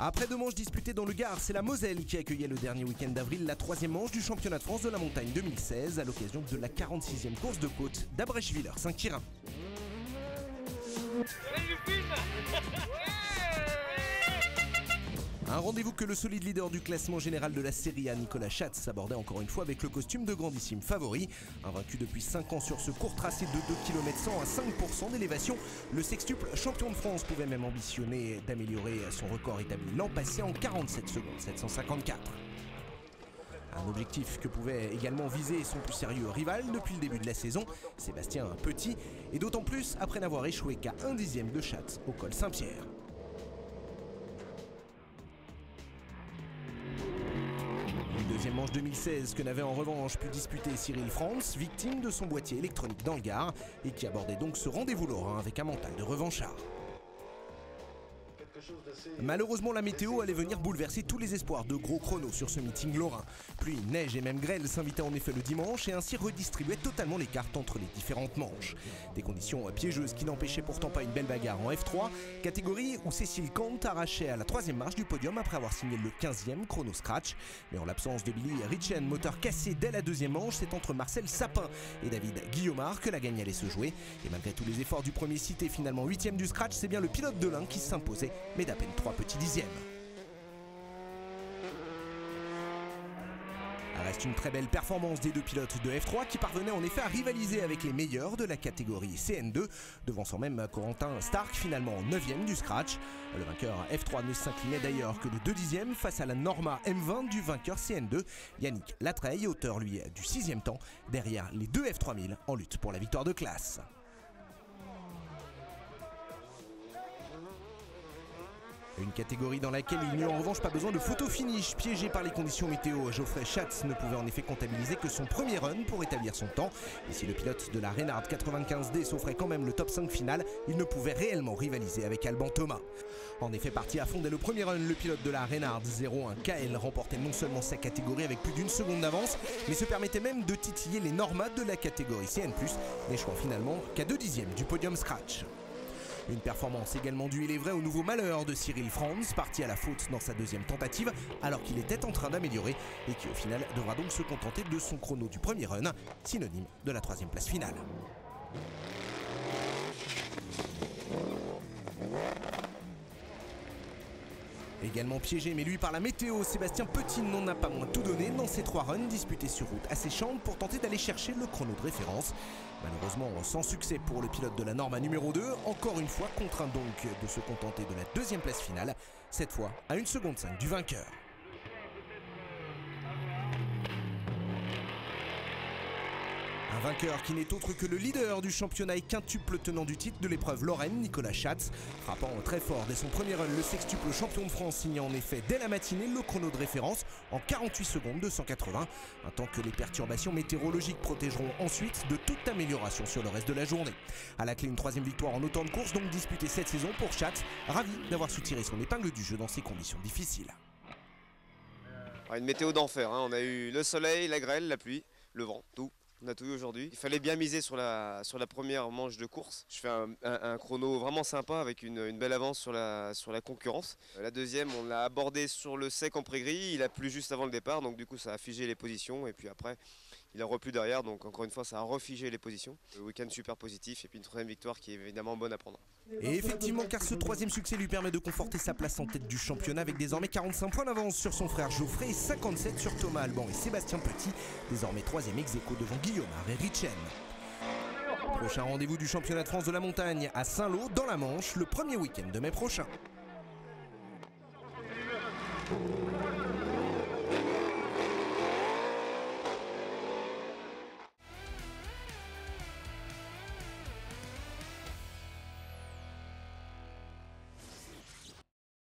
Après 2 manches disputées dans le Gard, c'est la Moselle qui accueillait le dernier week-end d'avril la 3e manche du championnat de France de la montagne 2016 à l'occasion de la 46e course de côte d'Abrèchevillers-Saint-Quirin. Un rendez-vous que le solide leader du classement général de la Série A, Nicolas Schatz, abordait encore une fois avec le costume de grandissime favori. Invaincu depuis 5 ans sur ce court tracé de 2 km 100 à 5% d'élévation, le sextuple champion de France pouvait même ambitionner d'améliorer son record établi l'an passé en 47 secondes 754. Un objectif que pouvait également viser son plus sérieux rival depuis le début de la saison, Sébastien Petit, et d'autant plus après n'avoir échoué qu'à 1/10 de Schatz au col Saint-Pierre. Deuxième manche 2016 que n'avait en revanche pu disputer Cyril Franz, victime de son boîtier électronique dans le Gard et qui abordait donc ce rendez-vous lorrain avec un mental de revanchard. Malheureusement, la météo allait venir bouleverser tous les espoirs de gros chronos sur ce meeting lorrain. Pluie, neige et même grêle s'invitaient en effet le dimanche et ainsi redistribuaient totalement les cartes entre les différentes manches. Des conditions piégeuses qui n'empêchaient pourtant pas une belle bagarre en F3, catégorie où Cécile Kant arrachait à la 3e marche du podium après avoir signé le 15e chrono scratch. Mais en l'absence de Billy Ritchen, moteur cassé dès la 2e manche, c'est entre Marcel Sapin et David Guillaumard que la gagne allait se jouer. Et malgré tous les efforts du premier cité, finalement 8e du scratch, c'est bien le pilote de l'Ain qui s'imposait, mais d'à peine 3 petits dixièmes. Reste une très belle performance des 2 pilotes de F3 qui parvenaient en effet à rivaliser avec les meilleurs de la catégorie CN2, devançant même Corentin Stark finalement 9e du scratch. Le vainqueur F3 ne s'inclinait d'ailleurs que de 2 dixièmes face à la Norma M20 du vainqueur CN2, Yannick Latreille, auteur lui du 6e temps, derrière les 2 F3000 en lutte pour la victoire de classe. Une catégorie dans laquelle il n'y a en revanche pas besoin de photo finish. Piégé par les conditions météo, Geoffrey Schatz ne pouvait en effet comptabiliser que son premier run pour établir son temps. Et si le pilote de la Reynard 95D s'offrait quand même le top 5 final, il ne pouvait réellement rivaliser avec Alban Thomas. En effet, parti à fond dès le premier run, le pilote de la Reynard 01 KL remportait non seulement sa catégorie avec plus d'1 seconde d'avance, mais se permettait même de titiller les normas de la catégorie CN+, n'échouant finalement qu'à 2 dixièmes du podium scratch. Une performance également due, il est vrai, au nouveau malheur de Cyril Franz, parti à la faute dans sa 2e tentative, alors qu'il était en train d'améliorer, et qui au final devra donc se contenter de son chrono du premier run, synonyme de la 3e place finale. Également piégé, mais lui par la météo, Sébastien Petit n'en a pas moins tout donné dans ses 3 runs disputés sur route asséchante pour tenter d'aller chercher le chrono de référence. Malheureusement sans succès pour le pilote de la Norma numéro 2, encore une fois contraint donc de se contenter de la 2e place finale, cette fois à 1 seconde 5 du vainqueur. Un vainqueur qui n'est autre que le leader du championnat et quintuple tenant du titre de l'épreuve lorraine, Nicolas Schatz. Frappant très fort dès son premier run, le sextuple champion de France signe en effet dès la matinée le chrono de référence en 48 secondes 280, un temps que les perturbations météorologiques protégeront ensuite de toute amélioration sur le reste de la journée. À la clé, une 3e victoire en autant de courses, donc disputée cette saison pour Schatz, ravi d'avoir su tirer son épingle du jeu dans ces conditions difficiles. Une météo d'enfer, hein. On a eu le soleil, la grêle, la pluie, le vent, tout. On a tout eu aujourd'hui. Il fallait bien miser sur la première manche de course. Je fais un chrono vraiment sympa avec une belle avance sur la concurrence. La 2e, on l'a abordé sur le sec en pré-gris. Il a plu juste avant le départ, donc du coup ça a figé les positions. Et puis après, il a replu derrière, donc encore une fois ça a refigé les positions. Le week-end super positif et puis une 3e victoire qui est évidemment bonne à prendre. Et effectivement, car ce 3e succès lui permet de conforter sa place en tête du championnat avec désormais 45 points d'avance sur son frère Geoffrey et 57 sur Thomas Alban et Sébastien Petit, désormais 3e ex-aequo devant Guillaumard et Ritchen. Prochain rendez-vous du championnat de France de la montagne à Saint-Lô dans la Manche le 1er week-end de mai prochain.